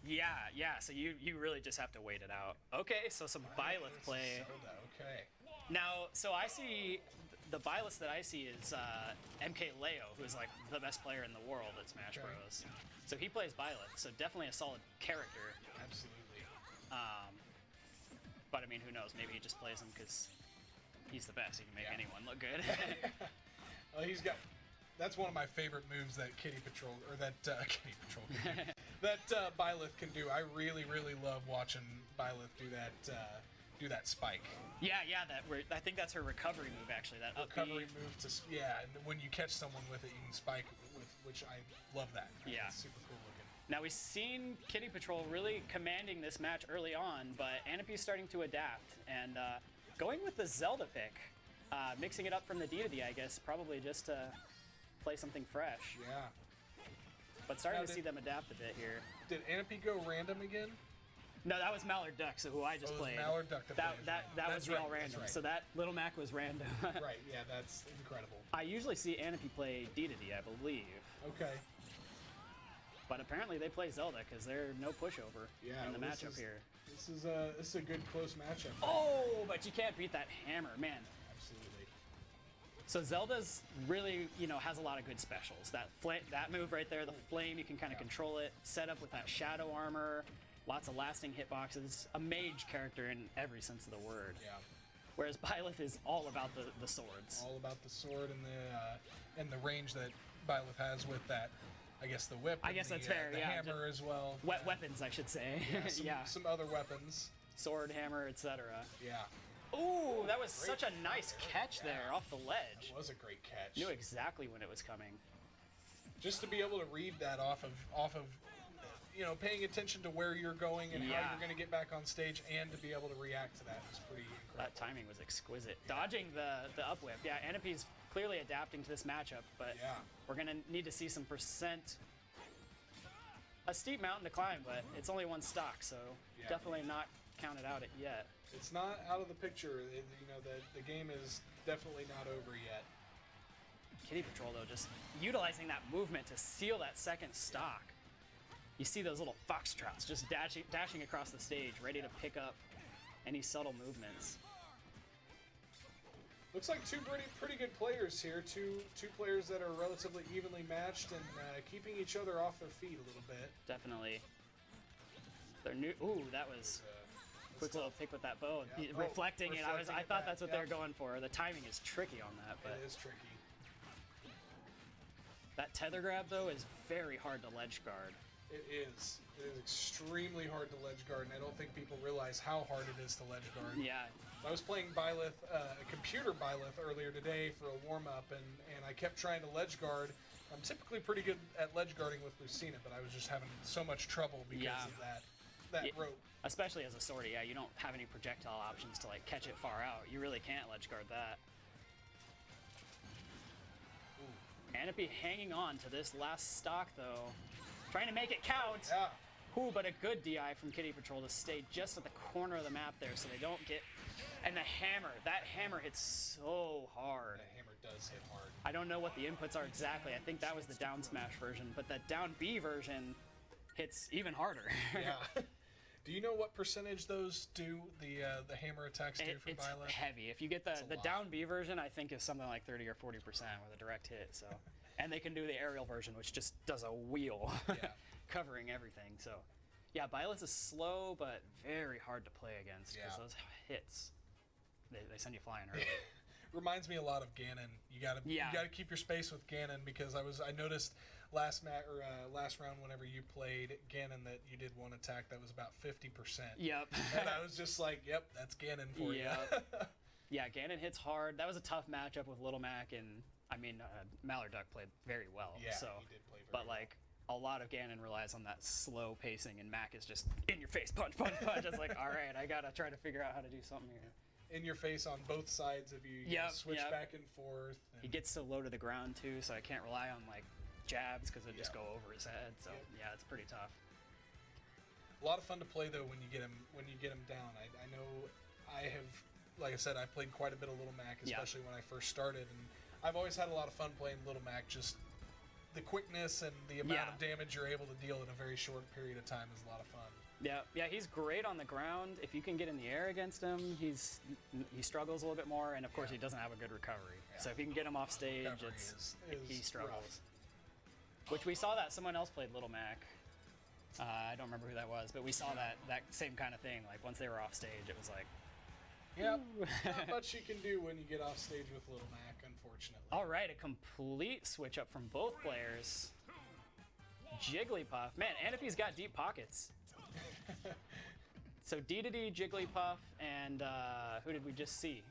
Yeah. So you really just have to wait it out. Okay, so some Byleth play. Zelda, okay. Now, so I see the Byleth that I see is MK Leo, who is like the best player in the world at Smash Okay. Bros. So he plays Byleth, so definitely a solid character. Absolutely. But I mean, who knows? Maybe he just plays him because he's the best. He can make Yeah. anyone look good. Well, he's got. That's one of my favorite moves that Kitypatrol or that Kitypatrol can do. That Byleth can do. I really love watching Byleth do that spike. yeah. I think that's her recovery move actually. That Recovery up B. move to and when you catch someone with it, you can spike with, which I love that. Yeah. It's super cool looking. Now we've seen Kitypatrol really commanding this match early on, but Anopie's starting to adapt and going with the Zelda pick, mixing it up from the D to D, I guess, probably just to play something fresh. Yeah. But starting Now to see them adapt a bit here. Did Anopie go random again? No, that was Mallard Duck, so who I just Oh, it was played. Mallard Duck that plays that random. was That's real right, that's random. right. So that Little Mac was random. Right. Yeah, that's incredible. I usually see Anopie play D to D, I believe. Okay. But apparently they play Zelda because they're no pushover Yeah. in the well, matchup here. This is a good close matchup. Oh, but you can't beat that hammer, man. Absolutely. So Zelda's really, has a lot of good specials. That move right there, the flame, you can kind of control it. Set up with that shadow armor, lots of lasting hitboxes. A mage character in every sense of the word. Yeah. Whereas Byleth is all about the swords. All about the sword and the range that Byleth has with that. I guess the whip. I guess and that's the, fair. The Yeah, hammer as well. Weapons, I should say. Yeah. Some other weapons. Sword, hammer, etc. Yeah. Ooh, that was such a nice catch there off the ledge. That was a great catch. Knew exactly when it was coming. Just to be able to read that off of paying attention to where you're going and how you're going to get back on stage, and to be able to react to that is pretty incredible. That timing was exquisite. Dodging the up whip. Yeah, Anopie's clearly adapting to this matchup, but we're going to need to see some percent. A steep mountain to climb, but it's only one stock, so definitely not counted out it yet. It's not out of the picture. The game is definitely not over yet. Kitypatrol, though, just utilizing that movement to seal that second stock. You see those little foxtrots just dashing across the stage, ready to pick up any subtle movements. Looks like two pretty good players here. Two players that are relatively evenly matched and keeping each other off their feet a little bit. Definitely. They're new. Ooh, that was quick little pick with that bow. Yeah. Reflecting it. I thought that's what yeah. they were going for. The timing is tricky on that, but It is tricky. that tether grab though is very hard to ledge guard. It is. It is extremely hard to ledge guard, and I don't think people realize how hard it is to ledge guard. Yeah. I was playing Byleth, a computer Byleth earlier today for a warm-up, and I kept trying to ledge guard. I'm typically pretty good at ledge guarding with Lucina, but I was just having so much trouble because of that rope. Especially as a sortie, you don't have any projectile options to like catch it far out. You really can't ledge guard that. Anopie hanging on to this last stock though. Trying to make it count. Yeah. Ooh, but a good DI from Kitypatrol to stay just at the corner of the map there so they don't get... And the hammer, that hammer hits so hard. That hammer does hit hard. I don't know what the inputs are exactly. I think that was the down smash version, but that down B version hits even harder. Yeah. Do you know what percentage those do, the hammer attacks do from It's Byleth? heavy. If you get the down B version, I think is something like 30 or 40% with a direct hit. So, and they can do the aerial version, which just does a wheel, covering everything. So, yeah, Byleth is slow but very hard to play against because those hits, they send you flying early. Reminds me a lot of Ganon. You gotta keep your space with Ganon, because I noticed last round whenever you played Ganon that you did one attack that was about 50%. Yep. And I was just like, yep, that's Ganon for you. Yeah, Ganon hits hard. That was a tough matchup with Little Mac, and Mallard Duck played very well. Yeah, so, he did play very but well. like a lot of Ganon relies on that slow pacing, and Mac is just in your face, punch, punch, punch. It's like, all right, I gotta try to figure out how to do something here. In your face on both sides of you. You switch back and forth. And he gets so low to the ground too, so I can't rely on like jabs because it'll just go over his head. So yeah, it's pretty tough. A lot of fun to play though when you get him down. I know I have, like I said, I played quite a bit of Little Mac, especially when I first started, and I've always had a lot of fun playing Little Mac. Just the quickness and the amount Yeah. of damage you're able to deal in a very short period of time is a lot of fun. Yeah, he's great on the ground. If you can get in the air against him, he struggles a little bit more, and of course he doesn't have a good recovery. Yeah. So if you can get him off stage, Recovery he is struggles. rough. Which we saw that someone else played Little Mac. I don't remember who that was, but we saw that same kind of thing. Like once they were off stage, it was like, Yep. Not much you can do when you get off stage with Little Mac, unfortunately. all right, a complete switch up from both players. Jigglypuff, man, Anopie's got deep pockets. So D, Jigglypuff, and who did we just see?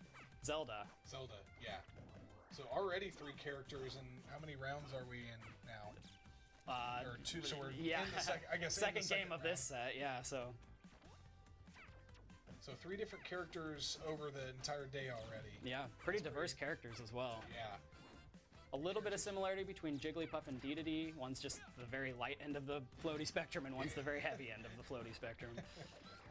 Zelda. Zelda, yeah. So already 3 characters, and how many rounds are we in now? Or 2, so we're Yeah, in the second, I guess, second in the second game of round. this set, yeah. So 3 different characters over the entire day already. yeah, pretty diverse characters as well. Yeah. A little bit of similarity between Jigglypuff and D. One's just the very light end of the floaty spectrum, and one's the very heavy end of the floaty spectrum.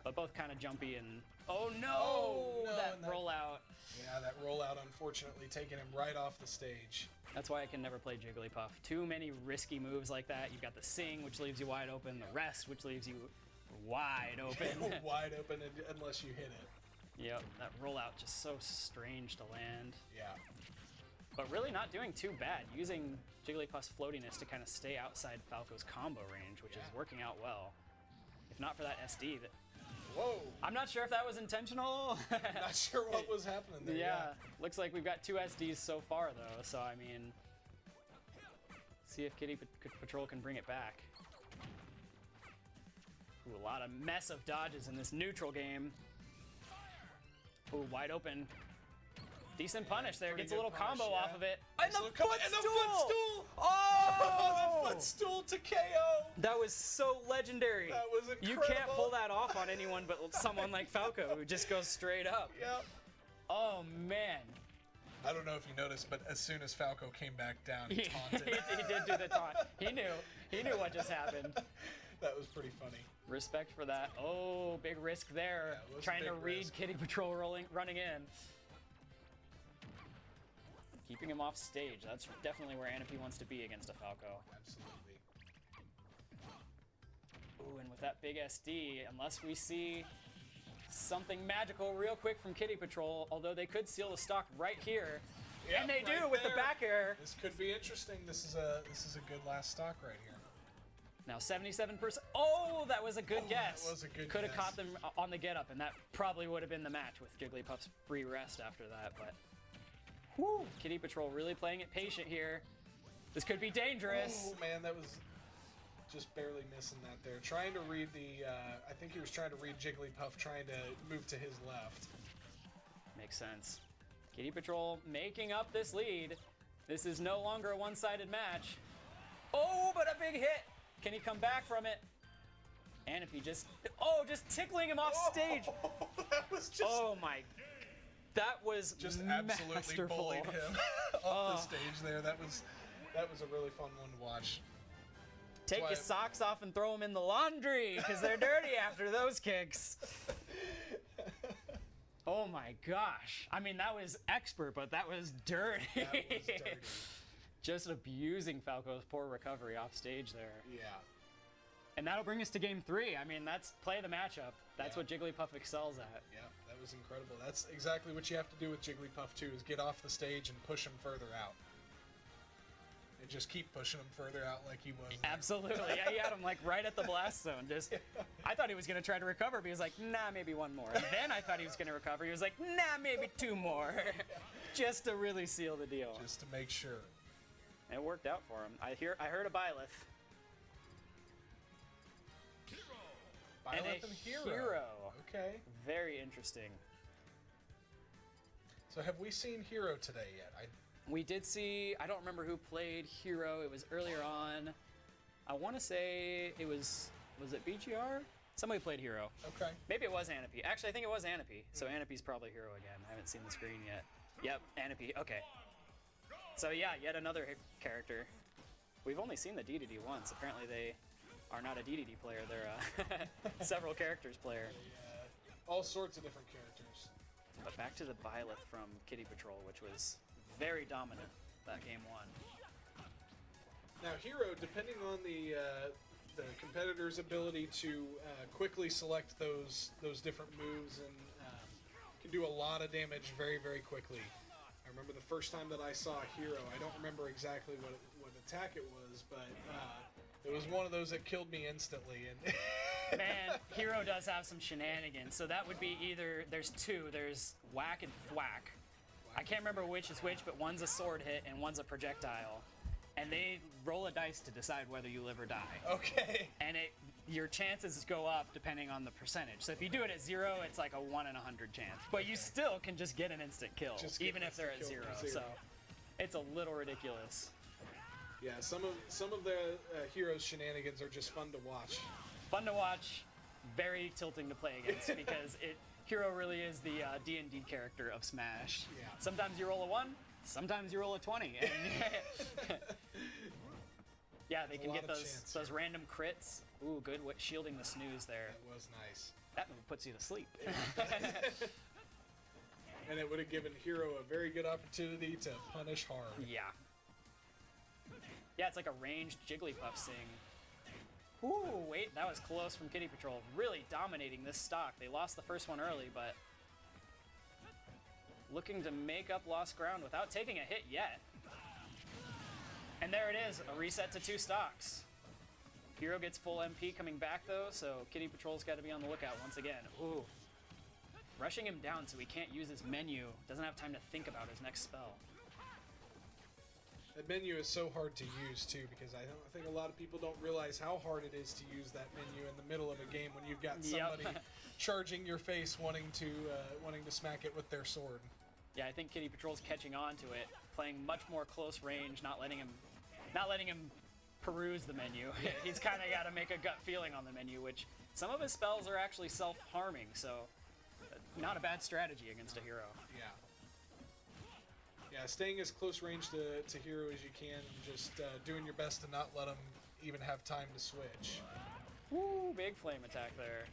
But both kind of jumpy and oh no, Oh, no, that and that- rollout. Yeah, that rollout unfortunately taking him right off the stage. That's why I can never play Jigglypuff. Too many risky moves like that. You've got the Sing, which leaves you wide open, the Rest, which leaves you wide open. Wide open unless you hit it. Yep, that rollout just so strange to land. Yeah. But really not doing too bad. Using Jigglypuff's floatiness to kind of stay outside Falco's combo range, which is working out well. If not for that SD, Whoa. I'm not sure if that was intentional. Not sure what was happening there. Yeah, looks like we've got 2 SDs so far though, so I mean, see if Kitypatrol can bring it back. Ooh, a lot of mess of dodges in this neutral game. Ooh, wide open. Decent punish there, pretty gets a good little punish, combo off yeah. of it. Nice And the little combo- and the footstool! footstool! Oh! The footstool to KO! That was so legendary. That was You incredible. can't pull that off on anyone but someone like Falco, who just goes straight up. Yep. Oh man. I don't know if you noticed, but as soon as Falco came back down, he he taunted. did do the taunt. He knew what just happened. That was pretty funny. Respect for that. Oh, big risk there. Yeah, it was a Trying to big read risk. Kitypatrol running in. Keeping him off stage. That's definitely where Anopie wants to be against a Falco. Absolutely. Ooh, and with that big SD, unless we see something magical real quick from Kitypatrol, although they could seal the stock right here. Yep, And they do right with the there. back air. This could be interesting. This is a good last stock right here. Now 77%. Oh, that was a good Oh, guess. that was a good Could have guess. caught them on the get up, and that probably would have been the match with Jigglypuff's free rest after that. But whew, Kitypatrol really playing it patient here. This could be dangerous. Oh man, that was just barely missing that there. Trying to read the, I think he was trying to read Jigglypuff, trying to move to his left. Makes sense. Kitypatrol making up this lead. This is no longer a one-sided match. Oh, but a big hit. Can he come back from it? Anopie just tickling him off stage. Oh, that was just, Oh my, that was just absolutely masterful. bullied him off the stage there. That was a really fun one to watch. Take why your I- socks off and throw them in the laundry because they're dirty after those kicks. Oh my gosh. I mean, that was expert, but that was dirty. That was dirty. Just abusing Falco's poor recovery off stage there. Yeah. And that'll bring us to game 3. I mean, that's play the matchup. That's Yeah. what Jigglypuff excels at. Yeah, that was incredible. That's exactly what you have to do with Jigglypuff too, is get off the stage and push him further out. And just keep pushing him further out like he was there. Absolutely. Yeah, he had him like right at the blast zone. Just, I thought he was going to try to recover, but he was like, nah, maybe one more. And then I thought he was going to recover. He was like, nah, maybe 2 more. Just to really seal the deal. Just to make sure. It worked out for him. I heard a Byleth. And Byleth a and Hero. Hero. Okay. Very interesting. So have we seen Hero today yet? We did see, I don't remember who played Hero. It was earlier on. I want to say it was it BGR? Somebody played Hero. Okay. Maybe it was Anopie. Actually, I think it was Anopie. So Anopie's probably Hero again. I haven't seen the screen yet. Yep, Anopie. Okay. So yeah, yet another character. We've only seen the DDD once. Apparently they are not a DDD player. They're a several characters player. All sorts of different characters. But back to the Byleth from Kitypatrol, which was very dominant that game 1. Now, Hero, depending on the competitor's ability to quickly select those different moves and can do a lot of damage very, very quickly. I remember the first time that I saw Hero. I don't remember exactly what attack it was, but it was one of those that killed me instantly. And Man, Hero does have some shenanigans. So that would be either, there's two. There's whack and thwack. I can't remember which is which, but one's a sword hit and one's a projectile. And they roll a dice to decide whether you live or die. Okay. And your chances go up depending on the percentage. So if you do it at 0, it's like a 1 in 100 chance. But you still can just get an instant kill, even if they're at 0. So it's a little ridiculous. Yeah, some of the Hero's shenanigans are just fun to watch. Fun to watch, very tilting to play against because Hero really is the D&D character of Smash. Yeah. Sometimes you roll a 1, sometimes you roll a 20. And yeah, they can get those random crits. Ooh, good shielding the snooze there. That was nice. That move puts you to sleep. And it would have given Hero a very good opportunity to punish hard. Yeah. Yeah, it's like a ranged Jigglypuff sing. Ooh, wait, that was close from Kitypatrol. Really dominating this stock. They lost the first one early, but looking to make up lost ground without taking a hit yet. And there it is, a reset to 2 stocks. Hero gets full MP coming back though, so Kitypatrol's got to be on the lookout once again. Ooh. Rushing him down so he can't use his menu. Doesn't have time to think about his next spell. That menu is so hard to use too, because I think a lot of people don't realize how hard it is to use that menu in the middle of a game when you've got somebody charging your face, wanting to smack it with their sword. Yeah, I think Kitypatrol's catching on to it, playing much more close range, not letting him peruse the menu. He's kind of got to make a gut feeling on the menu, which some of his spells are actually self-harming, so not a bad strategy against a hero. Yeah. Yeah, staying as close range to Hero as you can, just doing your best to not let him even have time to switch. Woo, big flame attack there.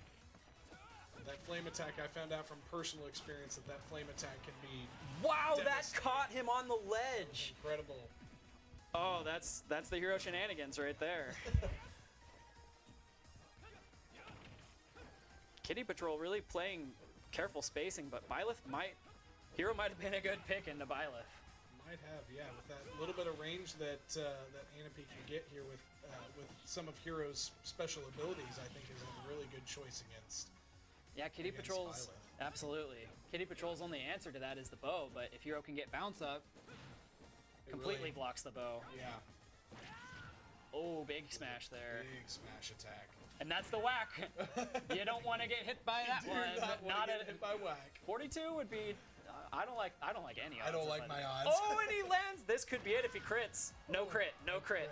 That flame attack, I found out from personal experience that flame attack can be Wow, that caught him on the ledge. Incredible. Oh, that's the Hero shenanigans right there. Kitypatrol really playing careful spacing, but Hero might have been a good pick into Byleth. Might have, yeah, with that little bit of range that Anopie can get here with some of Hero's special abilities, I think is a really good choice against. Yeah, Kitypatrol's absolutely. Kitypatrol's only answer to that is the bow, but if Hero can get bounce up, completely really blocks the bow. Yeah. Oh, big smash there. Big smash attack. And that's the whack. You don't want to get hit by that one. Not hit by whack. 42 would be. I don't like any odds. I don't like my odds. Oh, and he lands. This could be it if he crits. No crit. No crit.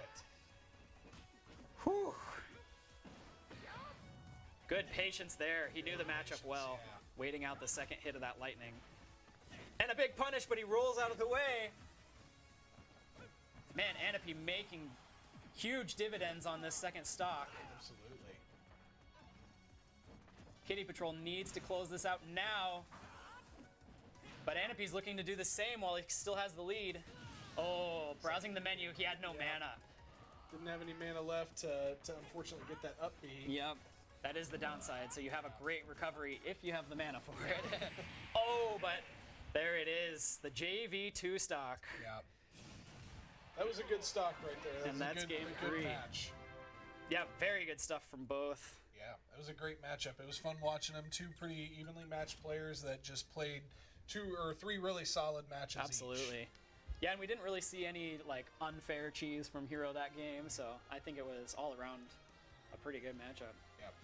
Whew. Good patience there. He knew the matchup well. Yeah. Waiting out the second hit of that lightning. And a big punish, but he rolls out of the way. Man, Anopie making huge dividends on this second stock. Absolutely. Kitypatrol needs to close this out now. But Anopie's looking to do the same while he still has the lead. Oh, browsing the menu, he had no mana. Didn't have any mana left to unfortunately get that up B. Yep, that is the downside. So you have a great recovery if you have the mana for it. Oh, but there it is, the JV2 stock. Yeah. That was a good stock right there. That's game 3. Match. Yeah, very good stuff from both. Yeah, it was a great matchup. It was fun watching them. 2 pretty evenly matched players that just played 2 or 3 really solid matches. Absolutely. Each. Yeah, and we didn't really see any unfair cheese from Hero that game, so I think it was all around a pretty good matchup. Yep.